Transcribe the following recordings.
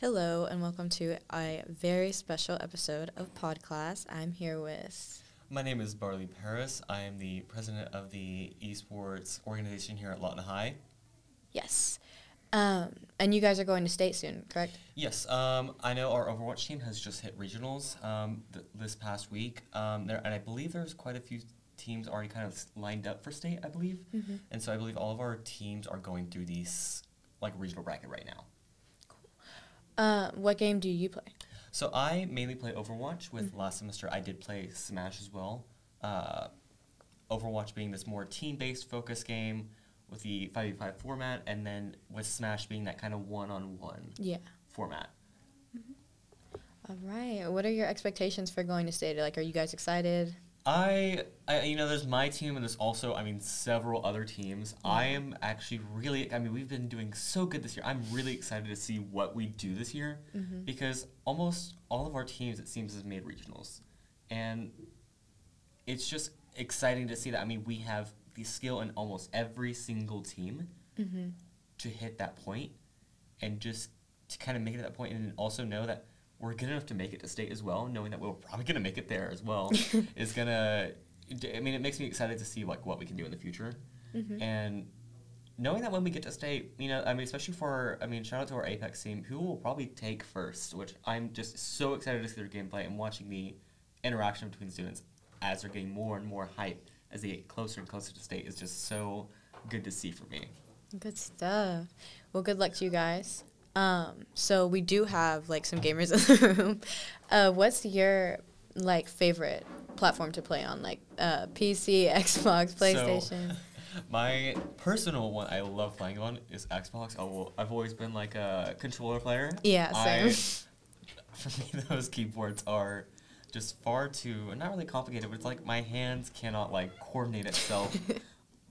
Hello and welcome to a very special episode of PodClass. I'm here with... My name is Barley Paris. I am the president of the Esports organization here at Lawton High. Yes. And you guys are going to state soon, correct? Yes. I know our Overwatch team has just hit regionals this past week. And I believe there's quite a few teams already kind of lined up for state, I believe. Mm-hmm. And so I believe all of our teams are going through these regional bracket right now. What game do you play? So I mainly play Overwatch. With last semester, I did play Smash as well. Overwatch being this more team-based focus game with the 5v5 format, and then with Smash being that kind of one-on-one format. Mm-hmm. All right. What are your expectations for going to state? Are you guys excited? There's my team and there's also, several other teams. Yeah. I am actually really, we've been doing so good this year. I'm really excited to see what we do this year because almost all of our teams, it seems, have made regionals. And it's just exciting to see that. We have the skill in almost every single team to hit that point and just to kind of make it to that point and also know that we're good enough to make it to state as well, knowing that we're probably going to make it there as well, is going to, it makes me excited to see, what we can do in the future. And knowing that when we get to state, especially for, shout out to our Apex team, who will probably take first, which I'm just so excited to see their gameplay and watching the interaction between students as they're getting more and more hype as they get closer and closer to state is just so good to see for me. Good stuff. Well, good luck to you guys. So we do have, some gamers in the room. What's your, favorite platform to play on? PC, Xbox, PlayStation? So, my personal one I love playing on is Xbox. I've always been, a controller player. Yeah, same. For me, those keyboards are just far too, not really complicated, but it's my hands cannot, coordinate itself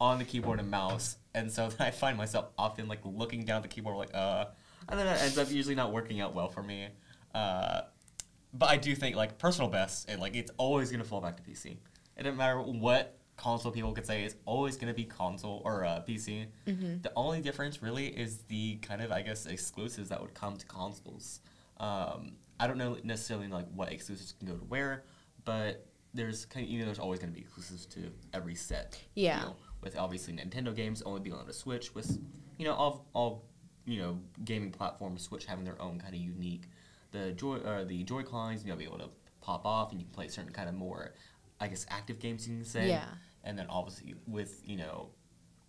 on the keyboard and mouse. And so then I find myself often, looking down at the keyboard, and then it ends up usually not working out well for me. But I do think, personal best, it's always going to fall back to PC. It doesn't matter what console people could say, it's always going to be console or PC. The only difference really is the kind of, exclusives that would come to consoles. I don't know necessarily, what exclusives can go to where, but there's there's always going to be exclusives to every set. Yeah. With obviously Nintendo games only being on a Switch, with, all gaming platforms, Switch having their own kind of unique, the Joy-Cons, be able to pop off and you can play certain kind of more, active games you can say. Yeah. And then obviously with,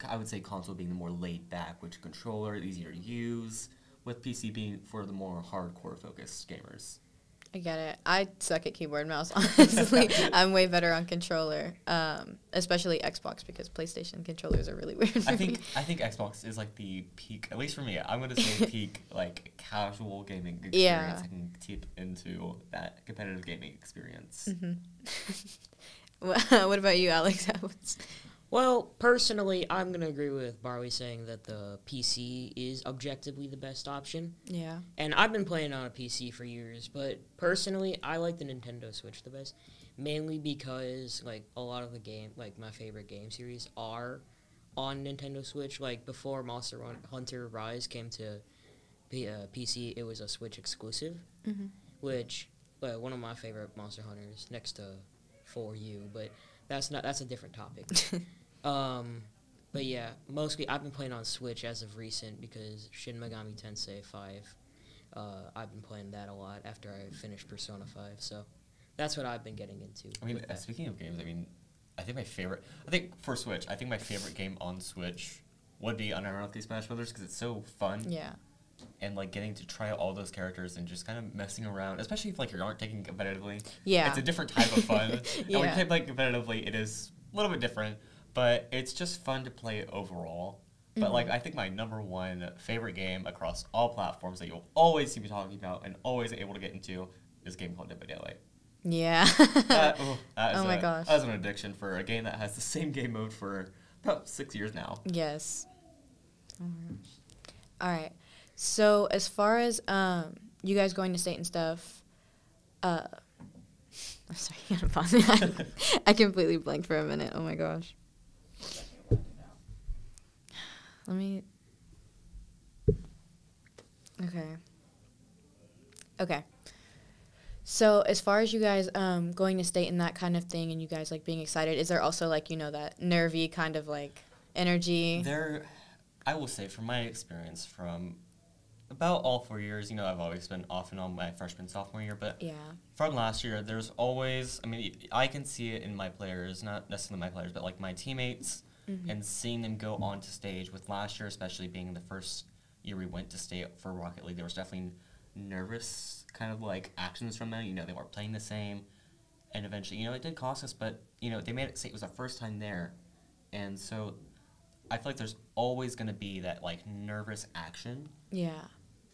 I would say console being the more laid back, which controller, easier to use, with PC being for the more hardcore focused gamers. I get it. I suck at keyboard and mouse, honestly. I'm way better on controller, especially Xbox, because PlayStation controllers are really weird for me. I think Xbox is the peak, at least for me, I'm going to say peak, casual gaming experience. Yeah. I can tip into that competitive gaming experience. What about you, Alex? Well, personally, I'm going to agree with Barley saying that the PC is objectively the best option. Yeah. And I've been playing on a PC for years, but personally, I like the Nintendo Switch the best, mainly because, a lot of the my favorite game series are on Nintendo Switch. Before Monster Hunter Rise came to PC, it was a Switch exclusive, which, one of my favorite Monster Hunters, next to For You, but that's a different topic. But yeah, mostly I've been playing on Switch as of recent because Shin Megami Tensei 5, I've been playing that a lot after I finished Persona 5, so that's what I've been getting into. Speaking of games, I think for Switch, I think my favorite game on Switch would be unironically Smash Brothers because it's so fun. Yeah. And getting to try out all those characters and just kind of messing around, especially if you aren't taking competitively. Yeah. It's a different type of fun. Yeah. And when you play competitively, it is a little bit different, but it's just fun to play overall. But I think my number one favorite game across all platforms that you'll always see me talking about and always able to get into is a game called Dead by Daylight. Yeah. Oh my gosh. That was an addiction for a game that has the same game mode for about 6 years now. Yes. All right. So as far as you guys going to state and stuff, I'm sorry, you gotta pause me. I completely blanked for a minute. Oh my gosh. Okay. Okay. So as far as you guys going to state and that kind of thing and you guys, like, being excited, is there also, like, you know, that nervy kind of, like, energy? I will say from my experience from about all 4 years, you know, I've always been off and on my freshman, sophomore year, but Yeah. from last year, there's always, I mean, I can see it in my players, not necessarily my players, but like my teammates, and seeing them go on to stage with last year, especially being the first year we went to state for Rocket League, there was definitely nervous kind of like actions from them. You know, they weren't playing the same, and eventually, you know, it did cost us, but, you know, they made it say it was our first time there, and so I feel like there's always going to be that, like, nervous action. Yeah.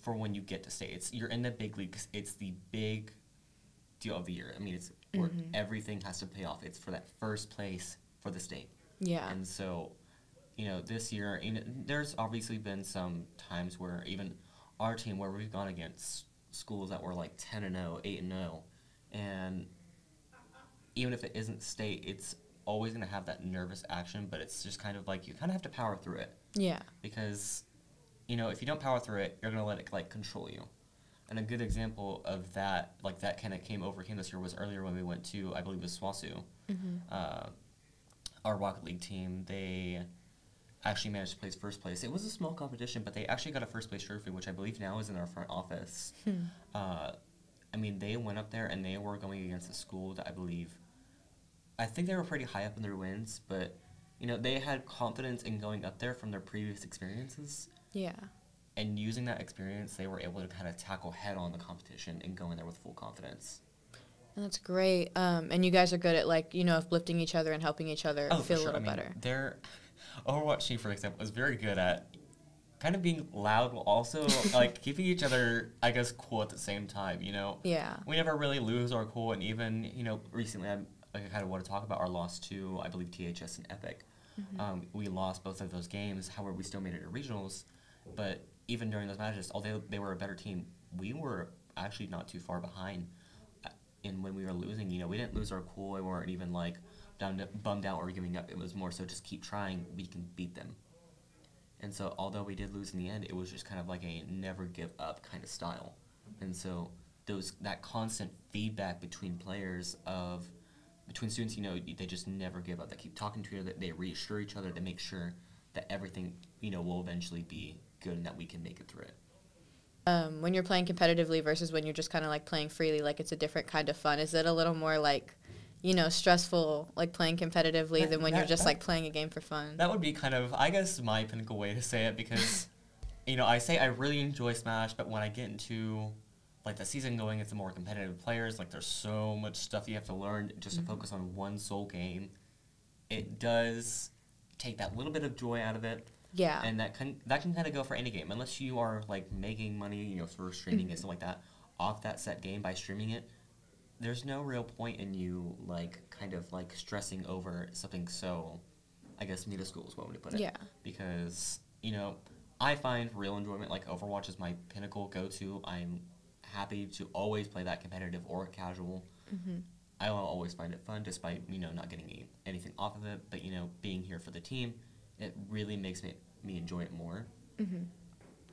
For when you get to state. You're in the big leagues. It's the big deal of the year. I mean, it's where everything has to pay off. It's for that first place for the state. Yeah. And so, you know, this year, you know, there's obviously been some times where even our team, where we've gone against schools that were like 10-0, 8-0, and even if it isn't state, it's always going to have that nervous action, but it's just kind of like you kind of have to power through it. Yeah. Because, you know, if you don't power through it, you're going to let it, like, control you. And a good example of that, like, that kind of came this year was earlier when we went to, I believe it was SWASU. Our Rocket League team, they actually managed to place first place. It was a small competition, but they actually got a first place trophy, which I believe now is in our front office. I mean, they went up there and they were going against a school that I think they were pretty high up in their wins, but, you know, they had confidence in going up there from their previous experiences. Yeah. And using that experience, they were able to kind of tackle head-on the competition and go in there with full confidence. That's great. And you guys are good at, like, you know, uplifting each other and helping each other feel a little better. Their Overwatch team, for example, is very good at kind of being loud while also, like, keeping each other, I guess, cool at the same time, you know? Yeah. We never really lose our cool, and even, you know, recently I kind of want to talk about our loss to, I believe, THS and Epic. We lost both of those games. However, we still made it to regionals. But even during those matches, although they were a better team, we were actually not too far behind. And when we were losing, you know, we didn't lose our cool. We weren't even, like, bummed out or giving up. It was more so just keep trying. We can beat them. And so although we did lose in the end, it was just kind of like a never give up kind of style. And so that constant feedback between players between students, you know, they just never give up. They keep talking to each other. They reassure each other. They make sure that everything, you know, will eventually be good and that we can make it through it. When you're playing competitively versus when you're just kind of, like, playing freely, like, it's a different kind of fun. Is it a little more, like, you know, stressful, like, playing competitively than when you're just, like, playing a game for fun? That would be kind of, I guess, my pinnacle way to say it because, you know, I say I really enjoy Smash, but when I get into, like, the season going, it's the more competitive players. Like, there's so much stuff you have to learn just to focus on one sole game. It does take that little bit of joy out of it. Yeah. And that can kind of go for any game. Unless you are, like, making money, you know, for streaming and stuff like that, off that set game by streaming it, there's no real point in you, like, kind of, like, stressing over something so, I guess, middle school is one way to put it. Yeah. Because, you know, I find real enjoyment, like, Overwatch is my pinnacle go-to. I'm happy to always play that competitive or casual. I will always find it fun despite, you know, not getting anything off of it. But, you know, being here for the team, it really makes me enjoy it more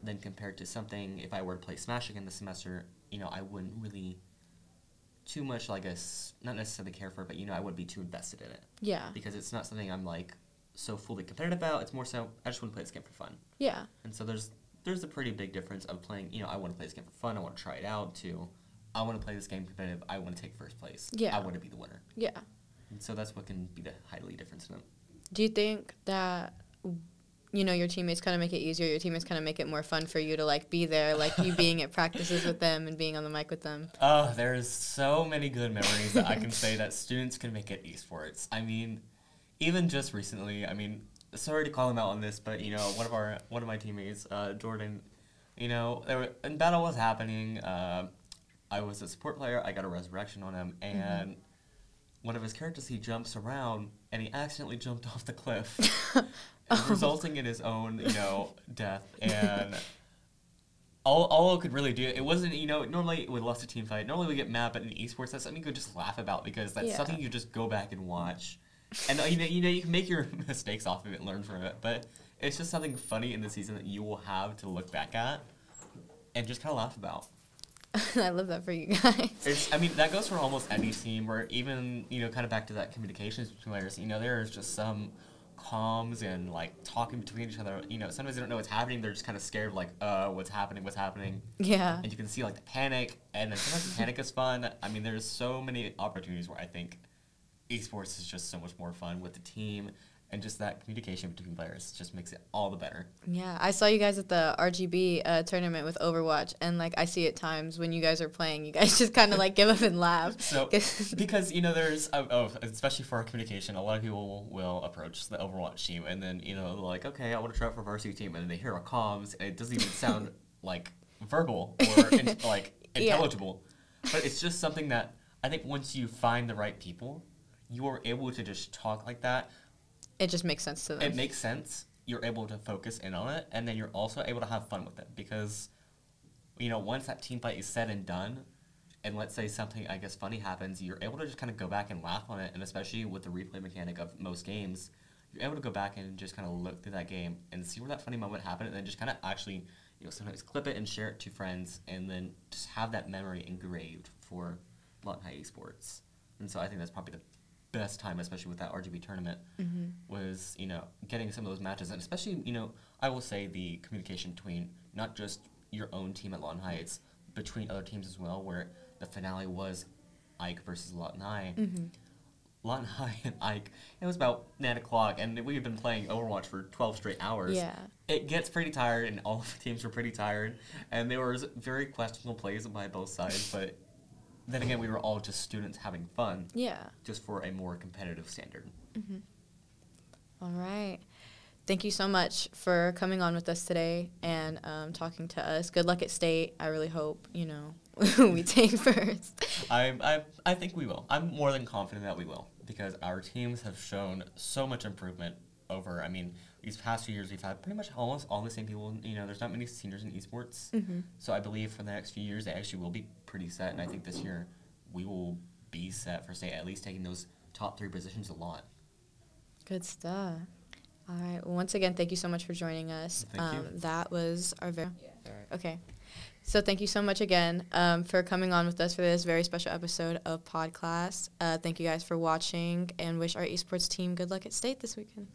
than compared to something, if I were to play Smash again this semester, you know, I wouldn't really too much, like, not necessarily care for it, but, you know, I wouldn't be too invested in it. Yeah. Because it's not something I'm, like, so fully competitive about. It's more so, I just want to play this game for fun. Yeah. And so there's a pretty big difference of playing, you know, I want to play this game for fun, I want to try it out, to I want to play this game competitive, I want to take first place. Yeah. I want to be the winner. Yeah. And so that's what can be the highly difference in them. Do you think that, you know, your teammates kind of make it easier, your teammates kind of make it more fun for you to, like, be there, like, you being at practices with them and being on the mic with them? Oh, there's so many good memories that I can say that students can make at Esports. I mean, even just recently, I mean, sorry to call him out on this, but, you know, one of my teammates, Jordan, you know, a battle was happening. I was a support player. I got a resurrection on him, and one of his characters, he jumps around, and he accidentally jumped off the cliff, resulting in his own, you know, death. And all I could really do, it wasn't, you know, normally we lost a team fight. Normally we get mad, but in esports, that's something you could just laugh about because that's something you just go back and watch. And, you know, you can make your mistakes off of it and learn from it, but it's just something funny in the season that you will have to look back at and just kind of laugh about. I love that for you guys. I mean, that goes for almost any team, where even, kind of back to that communications between players, there's just some comms and, like, talking between each other. Sometimes they don't know what's happening. They're just kind of scared, like, what's happening? Yeah. And you can see, like, the panic, and then sometimes the panic is fun. I mean, there's so many opportunities where I think esports is just so much more fun with the team, and just that communication between players just makes it all the better. Yeah, I saw you guys at the RGB tournament with Overwatch, and, like, I see at times when you guys are playing, you guys just kind of, like, give up and laugh. So, because, there's, especially for our communication, a lot of people will approach the Overwatch team, and then, they're like, okay, I want to try out for varsity team, and then they hear our comms, and it doesn't even sound, like, verbal or, intelligible. Yeah. But it's just something that I think once you find the right people, you are able to just talk like that. It just makes sense to them. It makes sense. You're able to focus in on it, and then you're also able to have fun with it because, once that team fight is said and done, and let's say something, I guess, funny happens, you're able to just kind of go back and laugh on it, and especially with the replay mechanic of most games, you're able to go back and just kind of look through that game and see where that funny moment happened, and then just kind of actually, sometimes clip it and share it to friends, and then just have that memory engraved for Lawton High Esports. And so I think that's probably the best time, especially with that RGB tournament, was, getting some of those matches. And especially, I will say the communication between not just your own team at Lawton High, it's between other teams as well, where the finale was Ike versus Lawton High. Lawton High and Ike, it was about 9 o'clock, and we've been playing Overwatch for 12 straight hours. Yeah. It gets pretty tired, and all of the teams were pretty tired, and there was very questionable plays by both sides, but then again, we were all just students having fun. Yeah. Just for a more competitive standard. All right. Thank you so much for coming on with us today and talking to us. Good luck at state. I really hope, we take first. I think we will. I'm more than confident that we will, because our teams have shown so much improvement over, these past few years we've had pretty much almost all the same people. There's not many seniors in esports. So I believe for the next few years they actually will be pretty set, and I think this year we will be set for state, at least taking those top 3 positions a lot. Good stuff. All right. Well, once again, thank you so much for joining us. Thank you. That was our very... Yeah. All right. Okay. So thank you so much again for coming on with us for this very special episode of PodClass. Thank you guys for watching, and wish our esports team good luck at state this weekend.